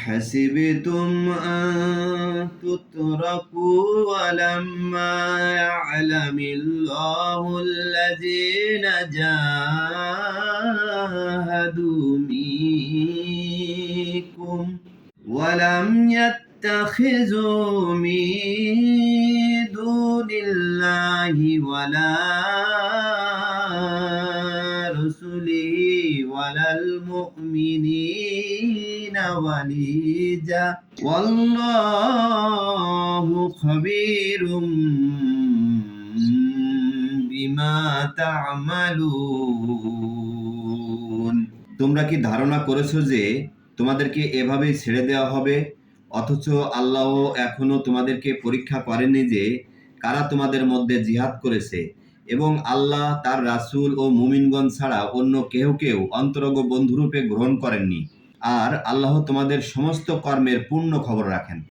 حسبتم أن تتركوا ولما يعلم الله الذين جاهدوا منكم ولم يتخذوا من دون الله ولا رسله ولا المؤمنين وليجا والله خبير بما تعملون। তোমরা কি ধারণা করেছো যে তোমাদেরকে এভাবেই ছেড়ে দেওয়া হবে, অথচ আল্লাহ এখনো তোমাদেরকে পরীক্ষা করেননি যে কারা তোমাদের মধ্যে জিহাদ করেছে, এবং আল্লাহ তার রাসূল ও মুমিনগণ ছাড়া অন্য কেউ অন্তরঙ্গ বন্ধুরূপে গ্রহণ করেননি। আর আল্লাহ তোমাদের সমস্ত কর্মের পূর্ণ খবর রাখেন।